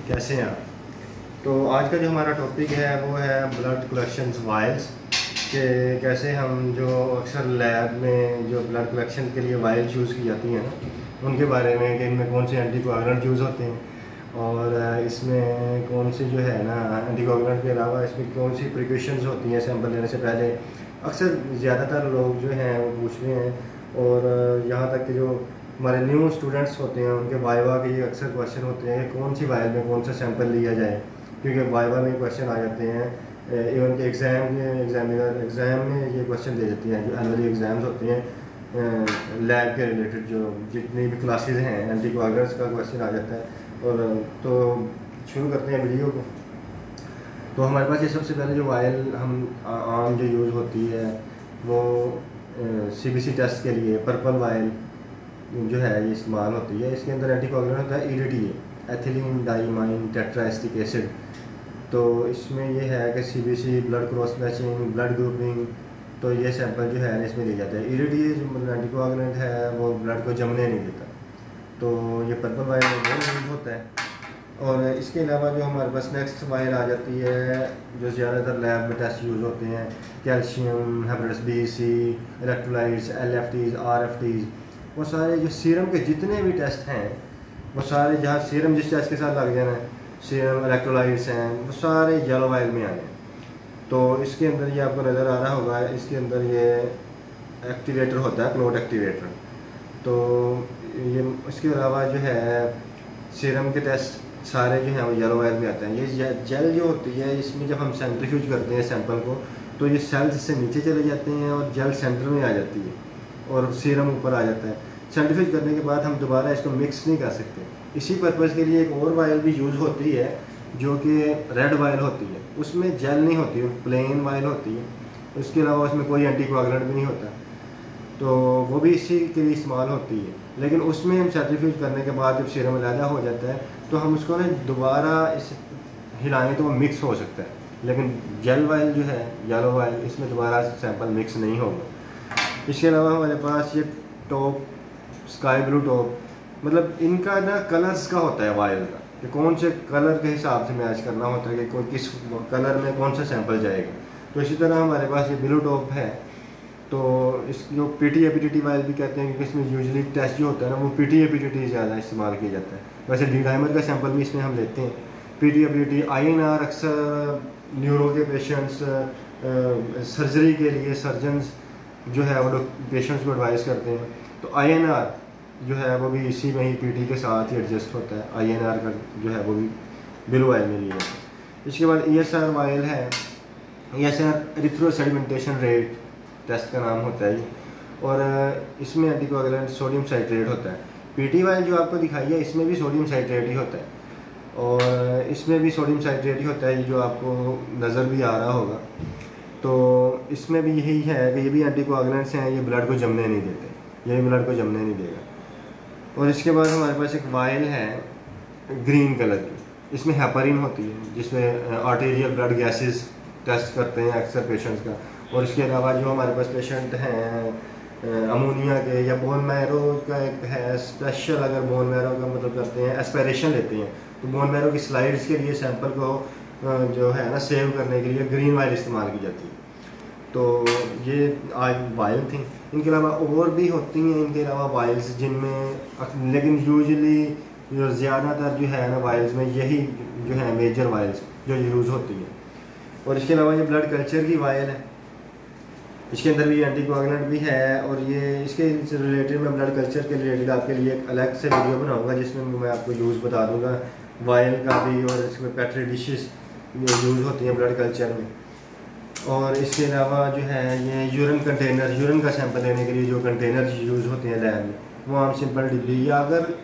कैसे हैं आप। तो आज का जो हमारा टॉपिक है वो है ब्लड कलेक्शन वायल्स कि कैसे हम जो अक्सर लैब में जो ब्लड कलेक्शन के लिए वायल चूज़ की जाती हैं ना उनके बारे में कि इनमें कौन से एंटीकोआगुलेंट यूज़ होते हैं और इसमें कौन सी जो है ना एंटीकोआगुलेंट के अलावा इसमें कौन सी प्रिकॉशंस होती हैं सैंपल लेने से पहले। अक्सर ज़्यादातर लोग जो हैं वो पूछ रहे हैं और यहाँ तक कि जो हमारे न्यू स्टूडेंट्स होते हैं उनके वाइवा के ये अक्सर क्वेश्चन होते हैं कि कौन सी वायल में कौन सा सैंपल लिया जाए, क्योंकि वाइवा में क्वेश्चन आ जाते हैं। इवन के एग्ज़ाम में ये क्वेश्चन दे देती हैं जो एनुअली एग्ज़ाम्स होते हैं लैब के रिलेटेड जो जितनी भी क्लासेस हैं एंटीकोआगुलेंट्स का क्वेश्चन आ जाता है। और तो शुरू करते हैं वीडियो को। तो हमारे पास ये सबसे पहले जो वायल हम आम जो यूज़ होती है वो CBC टेस्ट के लिए पर्पल वायल जो है ये इस्तेमाल होती है। इसके अंदर एंटीकोआगुलेंट होता है EDTA एथिलीन डाइमाइन टेट्राएस्टिक एसिड। तो इसमें ये है कि CBC blood cross matching blood grouping तो ये सैंपल जो है इसमें दिए जाते हैं। EDTA जो एंटीकोआगुलेंट है वो ब्लड को जमने नहीं देता, तो ये पर्पल वायल में वो यूज़ होता है। और इसके अलावा जो हमारे पास नेक्स्ट वायल आ जाती है जो ज़्यादातर लैब में टेस्ट यूज़ होते हैं calcium hepatitis B, C, electrolytes, LFTs, RFTs, वो सारे जो सीरम के जितने भी टेस्ट हैं वो सारे जहाँ सीरम जिस टेस्ट के साथ लग जाना है सीरम इलेक्ट्रोलाइट्स हैं वो सारे येलो वायल में आए हैं। तो इसके अंदर ये आपको नज़र आ रहा होगा, इसके अंदर ये एक्टिवेटर होता है क्लोट एक्टिवेटर। तो ये इसके अलावा जो है सीरम के टेस्ट सारे जो हैं वो येलो वायल में आते हैं। ये जेल जो होती है इसमें जब हम सेंट्रीफ्यूज करते हैं सैंपल को तो ये सेल्स इससे नीचे चले जाते हैं और जेल सेंटर में आ जाती है और सीरम ऊपर आ जाता है। सेंट्रीफ्यूज करने के बाद हम दोबारा इसको मिक्स नहीं कर सकते। इसी पर्पज़ के लिए एक और वायल भी यूज़ होती है जो कि रेड वायल होती है, उसमें जेल नहीं होती, प्लेन वायल होती है। उसके अलावा उसमें कोई एंटीकोआगुलेंट भी नहीं होता, तो वो भी इसी के लिए इस्तेमाल होती है। लेकिन उसमें हम सेंट्रीफ्यूज करने के बाद जब सीरम अलहदा हो जाता है तो हम उसको ना दोबारा इस हिलाएं तो वो मिक्स हो सकता है, लेकिन जेल वायल जो है येलो वायल इसमें दोबारा सैंपल मिक्स नहीं होगा। इसके अलावा हमारे पास ये टॉप स्काई ब्लू टॉप, मतलब इनका ना कलर्स का होता है वायल का कि कौन से कलर के हिसाब से मैच करना होता है कि कोई किस कलर में कौन सा सैंपल जाएगा। तो इसी तरह हमारे पास ये ब्लू टॉप है, तो इस जो PTAPTT वायल भी कहते हैं क्योंकि इसमें यूजुअली टेस्ट जो होता है ना वो PTAPTT ज़्यादा इस्तेमाल किया जाता है। वैसे D-डाइमर का सैंपल भी इसमें हम लेते हैं। PTAPTT INR अक्सर न्यूरो के पेशेंट्स सर्जरी के लिए सर्जन्स जो है वो लोग पेशेंट्स को एडवाइस करते हैं, तो INR जो है वो भी इसी में ही PT के साथ ही एडजस्ट होता है। INR का जो है वो भी ब्लू वायल में लिया जाता है। इसके बाद ESR वायल है, ESR एरिथ्रोसेडिमेंटेशन रेट टेस्ट का नाम होता है ये, और इसमें एंटीकोआगुलेंट सोडियम साइट्रेट होता है। PT वायल जो आपको दिखाई है इसमें भी सोडियम साइट्रेट ही होता है और इसमें भी सोडियम साइट्रेट ही होता है, ये जो आपको नज़र भी आ रहा होगा। तो इसमें भी यही है कि ये भी एंटीकोआगुलेंट्स हैं, ये ब्लड को जमने नहीं देते, ये भी ब्लड को जमने नहीं देगा। और इसके बाद हमारे पास एक वायल है ग्रीन कलर की, इसमें हेपारिन होती है जिसमें आर्टेरियल ब्लड गैसेस टेस्ट करते हैं अक्सर पेशेंट्स का। और इसके अलावा जो हमारे पास पेशेंट हैं अमोनिया के या बोन मैरो का एक है स्पेशल, अगर बोन मैरो का मतलब करते हैं एस्पिरेशन लेते हैं तो बोन मैरो की स्लाइड्स के लिए सैंपल को जो है ना सेव करने के लिए ग्रीन वायल इस्तेमाल की जाती है। तो ये आज वायल थी। इनके अलावा और भी होती हैं इनके अलावा वायल्स जिनमें, लेकिन यूजुअली जो ज़्यादातर जो है ना वायल्स में यही जो है मेजर वायल्स जो यूज़ होती हैं। और इसके अलावा ये ब्लड कल्चर की वायल है, इसके अंदर भी एंटीकोआगुलेंट भी है। और ये इसके रिलेटेड मैं ब्लड कल्चर के रिलेटेड आपके लिए एक अलग से वीडियो बनाऊंगा जिसमें मैं आपको यूज़ बता दूंगा वायल का भी, और इसमें पेट्री डिशेस यूज़ होती हैं ब्लड कल्चर में। और इसके अलावा जो है ये यूरिन कंटेनर, यूरिन का सैंपल लेने के लिए जो कंटेनर यूज़ होते हैं लैब में वो आम सिंपल डिब्बी, या अगर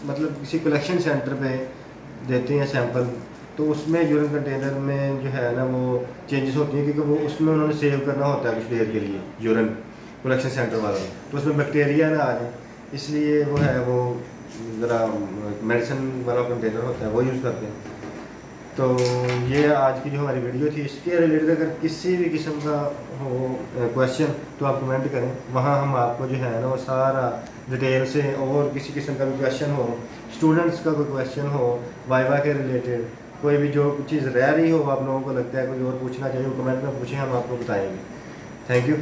मतलब किसी कलेक्शन सेंटर पे देते हैं सैंपल तो उसमें यूरिन कंटेनर में जो है ना वो चेंजेस होती हैं क्योंकि वो उसमें उन्होंने सेव करना होता है कुछ देर के लिए यूरिन कलेक्शन सेंटर वालों ने, तो उसमें बैक्टीरिया ना आ जाए इसलिए वो है वो ज़रा मेडिसिन वाला कंटेनर होता है वो यूज़ करते हैं। तो ये आज की जो हमारी वीडियो थी, इसके रिलेटेड अगर किसी भी किस्म का हो क्वेश्चन तो आप कमेंट करें, वहाँ हम आपको जो है ना वो सारा डिटेल से, और किसी किस्म का भी क्वेश्चन हो, स्टूडेंट्स का कोई क्वेश्चन हो वाइवा के रिलेटेड, कोई भी जो चीज़ रह रही हो आप लोगों को लगता है कोई और पूछना चाहिए, वो कमेंट में पूछें, हम आपको बताएंगे। Thank you.